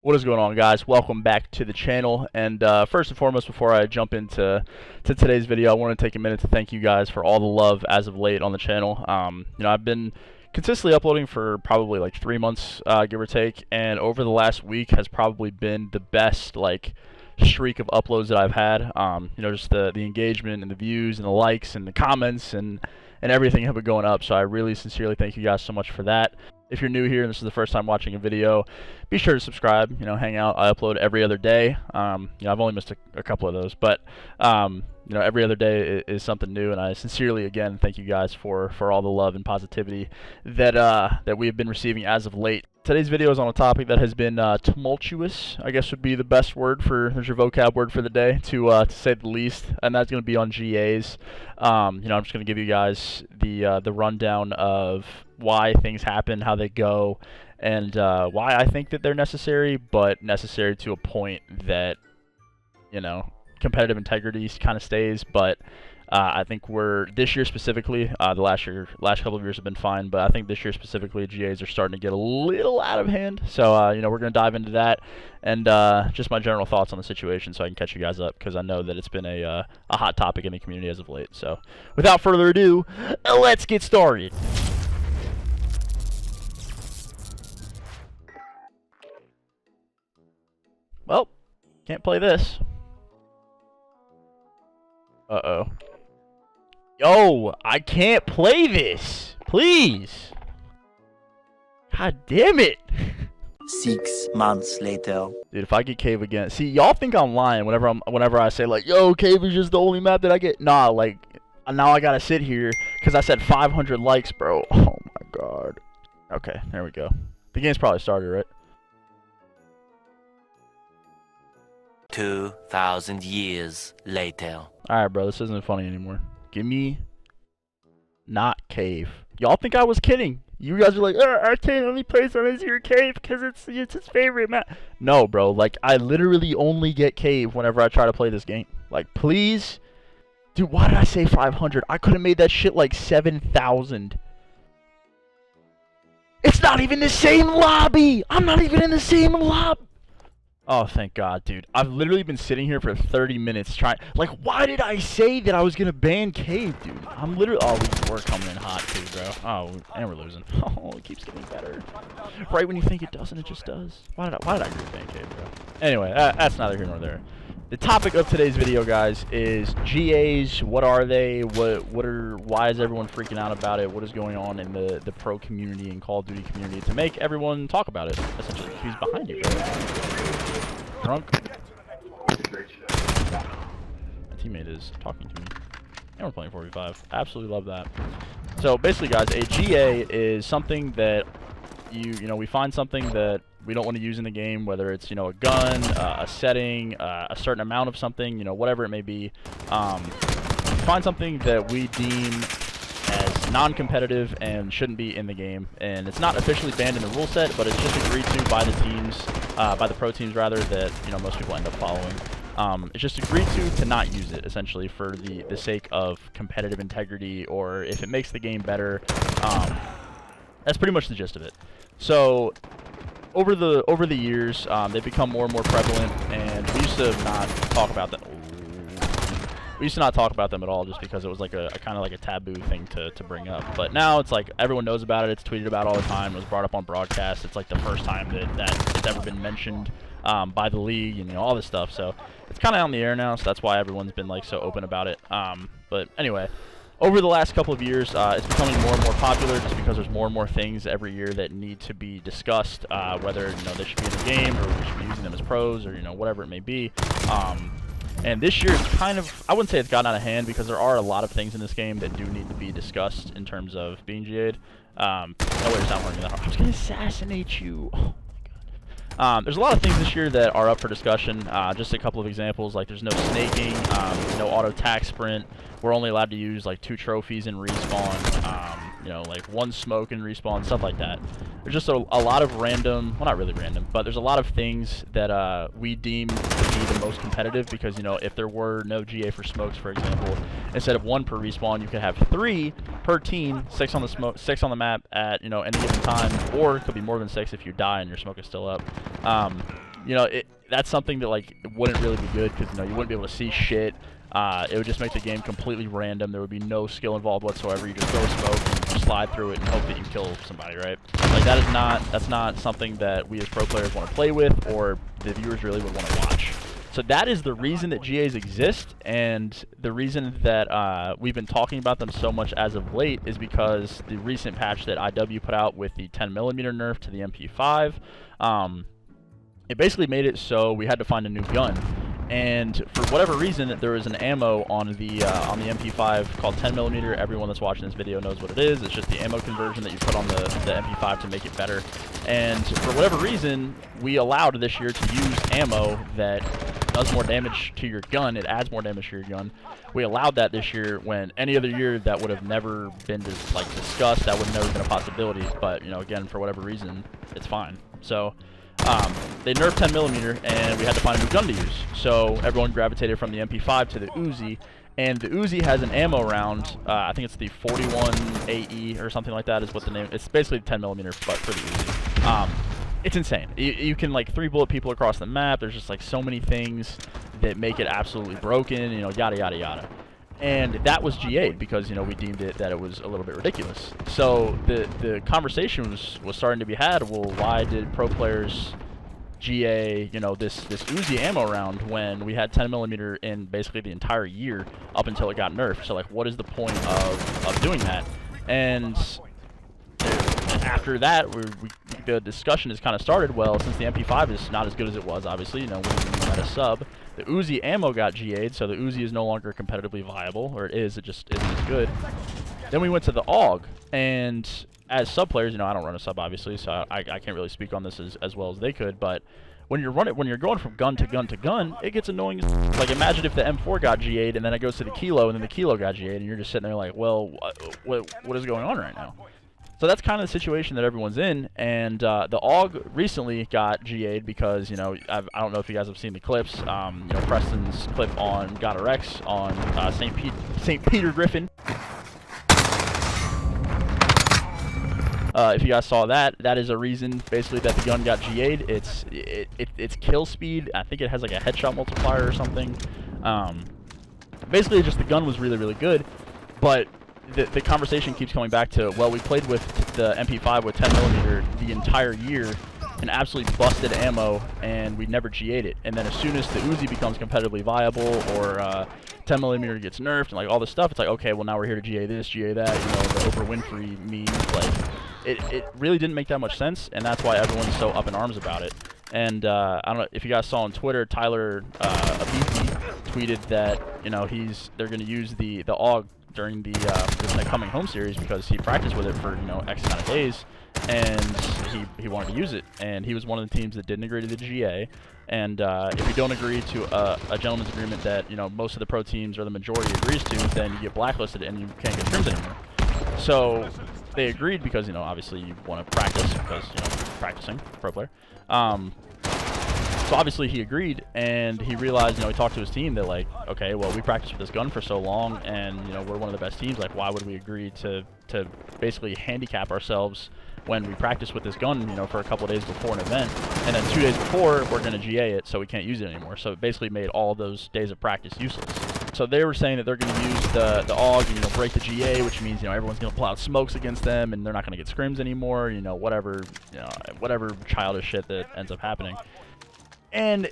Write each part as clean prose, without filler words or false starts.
What is going on, guys? Welcome back to the channel. And first and foremost, before I jump into today's video, I want to take a minute to thank you guys for all the love as of late on the channel. I've been consistently uploading for probably like 3 months, give or take, and over the last week has probably been the best streak of uploads that I've had. Just the engagement and the views and the likes and the comments and everything have been going up. So I really sincerely thank you guys so much for that. If you're new here and this is the first time watching a video, be sure to subscribe, hang out. I upload every other day. I've only missed a couple of those, but every other day is something new, and I sincerely again thank you guys for all the love and positivity that we have been receiving as of late. Today's video is on a topic that has been tumultuous, I guess would be the best word for, there's your vocab word for the day, to say the least, and that's going to be on GAs. I'm just going to give you guys the rundown of why things happen, how they go, and why I think that they're necessary, but necessary to a point that, competitive integrity kind of stays, but I think this year specifically, the last couple of years have been fine, but I think this year specifically, GAs are starting to get a little out of hand. So, we're going to dive into that and just my general thoughts on the situation so I can catch you guys up, because I know that it's been a hot topic in the community as of late. So, without further ado, let's get started. Well, can't play this. Uh-oh. Yo, I can't play this. Please. God damn it. 6 months later. Dude, if I get cave again. See, y'all think I'm lying whenever I say yo, cave is just the only map that I get. Nah, now I gotta sit here because I said 500 likes, bro. Oh my god. Okay, there we go. The game's probably started, right? 2,000 years later. Alright, bro, this isn't funny anymore. Give me not cave. Y'all think I was kidding. You guys are like, Octane only plays on Azure Cave because it's his favorite map. No, bro, I literally only get cave whenever I try to play this game. Please. Dude, why did I say 500? I could have made that shit 7,000. It's not even the same lobby. I'm not even in the same lobby. Oh, thank God, dude. I've literally been sitting here for 30 minutes trying... why did I say that I was going to ban cave, dude? I'm literally... Oh, we're coming in hot, too, bro. Oh, and we're losing. Oh, it keeps getting better. Right when you think it doesn't, it just does. Why did I agree with ban cave, bro? Anyway, that's neither here nor there. The topic of today's video, guys, is GAs. What are they? Why is everyone freaking out about it? What is going on in the pro community and Call of Duty community to make everyone talk about it, essentially? He's behind you, bro. Drunk. My teammate is talking to me. And we're playing 4v5. Absolutely love that. So basically, guys, a GA is something that we find something that we don't want to use in the game, whether it's a gun, a setting, a certain amount of something, whatever it may be. Find something that we deem as non-competitive and shouldn't be in the game, and it's not officially banned in the rule set, but it's just agreed to by the teams, by the pro teams rather, that most people end up following. It's just agreed to not use it, essentially, for the sake of competitive integrity, or if it makes the game better. That's pretty much the gist of it. So over the years, they've become more and more prevalent, and we used to not talk about them. We used to not talk about them at all, just because it was a kind of a taboo thing to bring up. But now it's everyone knows about it. It's tweeted about all the time. It was brought up on broadcast. It's the first time that it's ever been mentioned by the league, and all this stuff. So it's kind of on the air now. So that's why everyone's been so open about it. But anyway, over the last couple of years, it's becoming more and more popular, just because there's more and more things every year that need to be discussed, whether they should be in the game, or we should be using them as pros, or whatever it may be. And this year, it's kind of, I wouldn't say it's gotten out of hand, because there are a lot of things in this game that do need to be discussed in terms of being GA'd. No way, it's not working that hard. I was going to assassinate you. Oh my God. There's a lot of things this year that are up for discussion. Just a couple of examples, there's no snaking, no auto tac sprint. We're only allowed to use 2 trophies in respawn. 1 smoke and respawn, stuff like that. There's just a lot of random, well, not really random, but there's a lot of things that we deem to be the most competitive, because, if there were no GA for smokes, for example, instead of 1 per respawn, you could have 3 per team, 6 on the map at, any given time, or it could be more than 6 if you die and your smoke is still up. you know, that's something that like wouldn't really be good because you wouldn't be able to see shit. It would just make the game completely random. There would be no skill involved whatsoever. You just throw smoke and slide through it and hope that you kill somebody, right? Like that's not something that we as pro players want to play with, or the viewers really would want to watch. So that is the reason that GAs exist, and the reason that we've been talking about them so much as of late is because the recent patch that IW put out with the 10mm nerf to the MP5, it basically made it so we had to find a new gun. And for whatever reason, there was an ammo on the MP5 called 10mm. Everyone that's watching this video knows what it is. It's just the ammo conversion that you put on the MP5 to make it better. And for whatever reason, we allowed this year to use ammo that does more damage to your gun. It adds more damage to your gun. We allowed that this year when any other year that would have never been discussed. That would have never been a possibility. But again, for whatever reason, it's fine. So. They nerfed 10mm, and we had to find a new gun to use. So everyone gravitated from the MP5 to the Uzi, and the Uzi has an ammo round. I think it's the 41 AE or something like that is what the name. It's basically 10mm, but for the Uzi. It's insane. You can like 3-bullet people across the map. There's just like so many things that make it absolutely broken. Yada yada yada. And that was GA'd because we deemed it that it was a little bit ridiculous. So the conversation was starting to be had. Well, why did pro players GA this Uzi ammo round when we had 10mm in basically the entire year up until it got nerfed? So like, what is the point of doing that? And after that, the discussion has kind of started. Well, since the MP5 is not as good as it was, obviously, when we had a sub, the Uzi ammo got GA'd, so the Uzi is no longer competitively viable, or it just isn't as good. Then we went to the AUG, and as sub players, I don't run a sub, obviously, so I can't really speak on this as well as they could, but when you're going from gun to gun to gun, it gets annoying. Like, imagine if the M4 got GA'd, and then it goes to the Kilo, and then the Kilo got GA'd, and you're just sitting there like, well, what is going on right now? So that's kind of the situation that everyone's in, and the AUG recently got GA'd because, I don't know if you guys have seen the clips, Preston's clip on God Rex on St. Peter Griffin. If you guys saw that, that is a reason basically that the gun got GA'd. It's kill speed. I think it has like a headshot multiplier or something. Basically, just the gun was really, really good, but the conversation keeps coming back to, well, we played with the MP5 with 10mm the entire year and absolutely busted ammo, and we never GA'd it. And then as soon as the Uzi becomes competitively viable, or 10mm gets nerfed and like all this stuff, it's like, okay, well, now we're here to GA this, GA that, the Oprah Winfrey meme. Like, it really didn't make that much sense, and that's why everyone's so up in arms about it. And I don't know if you guys saw on Twitter, Tyler Abisi tweeted that they're going to use the AUG during the coming home series because he practiced with it for X amount of days, and he wanted to use it, and he was one of the teams that didn't agree to the GA. And if you don't agree to a gentleman's agreement that most of the pro teams or the majority agrees to, then you get blacklisted and you can't get scrims anymore. So they agreed because obviously you want to practice because practicing pro player. So obviously he agreed, and he realized, he talked to his team that like, okay, well, we practiced with this gun for so long, and we're one of the best teams. Like, why would we agree to basically handicap ourselves when we practice with this gun, for a couple of days before an event, and then 2 days before we're going to GA it, so we can't use it anymore. So it basically made all those days of practice useless. So they were saying that they're going to use the AUG and break the GA, which means everyone's going to pull out smokes against them, and they're not going to get scrims anymore. Whatever childish shit that ends up happening. And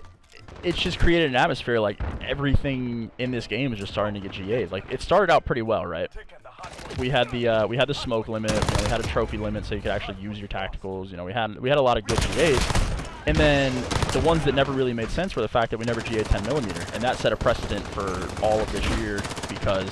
it's just created an atmosphere like everything in this game is just starting to get GA'd. Like, it started out pretty well, right? We had the smoke limit, we had a trophy limit, so you could actually use your tacticals. We had a lot of good GAs, and then the ones that never really made sense were the fact that we never GA'd 10mm, and that set a precedent for all of this year because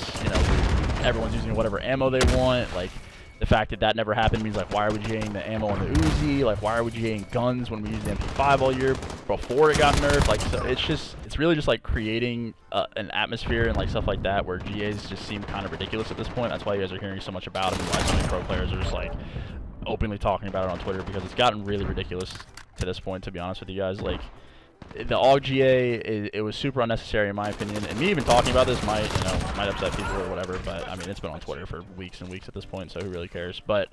everyone's using whatever ammo they want. Like, the fact that that never happened means, like, why are we GAing the ammo on the Uzi? Like, why are we GAing guns when we used the MP5 all year before it got nerfed? Like, so it's really just, like, creating an atmosphere and, like, stuff like that where GAs just seem kind of ridiculous at this point. That's why you guys are hearing so much about it and why so many pro players are just, like, openly talking about it on Twitter, because it's gotten really ridiculous to this point, to be honest with you guys. Like, the AUG GA, it was super unnecessary in my opinion, and me even talking about this might upset people or whatever, but I mean, it's been on Twitter for weeks and weeks at this point, so who really cares? But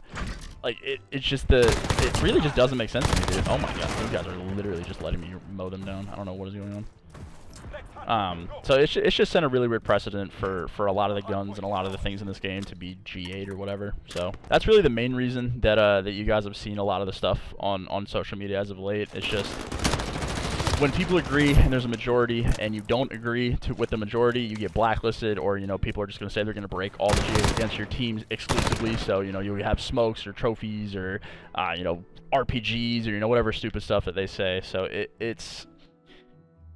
like, it's just it really just doesn't make sense to me, dude. Oh my god, these guys are literally just letting me mow them down. I don't know what is going on. So it's just sent a really weird precedent for a lot of the guns and a lot of the things in this game to be G8 or whatever. So that's really the main reason that that you guys have seen a lot of the stuff on social media as of late. It's just when people agree and there's a majority and you don't agree with the majority, you get blacklisted, or people are just going to say they're going to break all the GAs against your teams exclusively. So you have smokes or trophies or RPGs or whatever stupid stuff that they say. So it's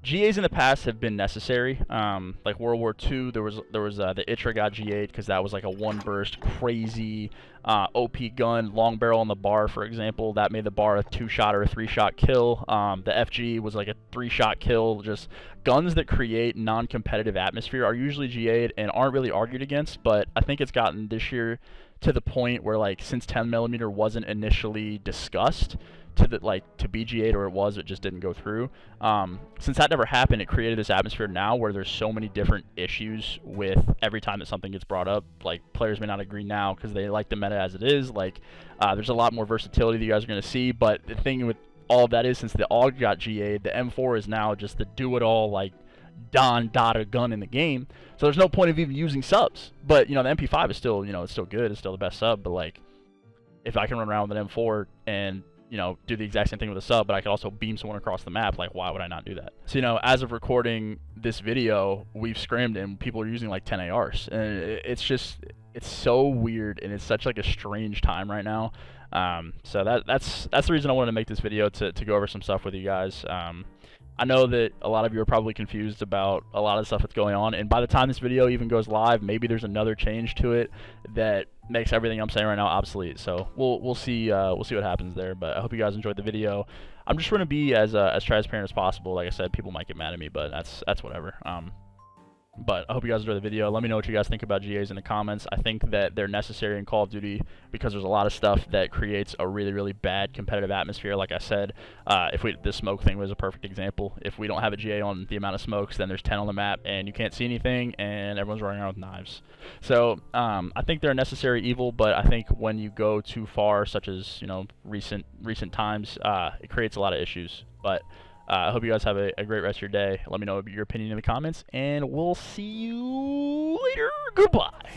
GAs in the past have been necessary. Like World War II, there was the ITRA got G8 because that was like a one burst crazy OP gun, long barrel on the bar, for example. That made the bar a 2-shot or a 3-shot kill. The FG was like a 3-shot kill. Just guns that create non-competitive atmosphere are usually G8 and aren't really argued against. But I think it's gotten this year to the point where, like, since 10mm wasn't initially discussed to be G8, or it just didn't go through. Since that never happened, it created this atmosphere now where there's so many different issues with every time that something gets brought up. Like, players may not agree now because they like the meta as it is. Like, there's a lot more versatility that you guys are going to see, but the thing with all of that is, since the AUG got GA'd, the M4 is now just the do-it-all, like, Don Dada gun in the game. So there's no point of even using subs. But, the MP5 is still, it's still good. It's still the best sub. But, like, if I can run around with an M4 and do the exact same thing with a sub, but I could also beam someone across the map, like, why would I not do that? So, as of recording this video, we've scrimmed and people are using like 10 ARs, and it's so weird, and it's such like a strange time right now. So that's the reason I wanted to make this video, to go over some stuff with you guys. I know that a lot of you are probably confused about a lot of the stuff that's going on, and by the time this video even goes live, maybe there's another change to it that makes everything I'm saying right now obsolete. So we'll see what happens there. But I hope you guys enjoyed the video. I'm just trying to be as transparent as possible. Like I said, people might get mad at me, but that's whatever. But I hope you guys enjoy the video. Let me know what you guys think about GAs in the comments. I think that they're necessary in Call of Duty because there's a lot of stuff that creates a really, really bad competitive atmosphere. Like I said, this smoke thing was a perfect example. If we don't have a GA on the amount of smokes, then there's 10 on the map and you can't see anything and everyone's running around with knives. So I think they're a necessary evil, but I think when you go too far, such as recent times, it creates a lot of issues. But I hope you guys have a great rest of your day. Let me know your opinion in the comments, and we'll see you later. Goodbye.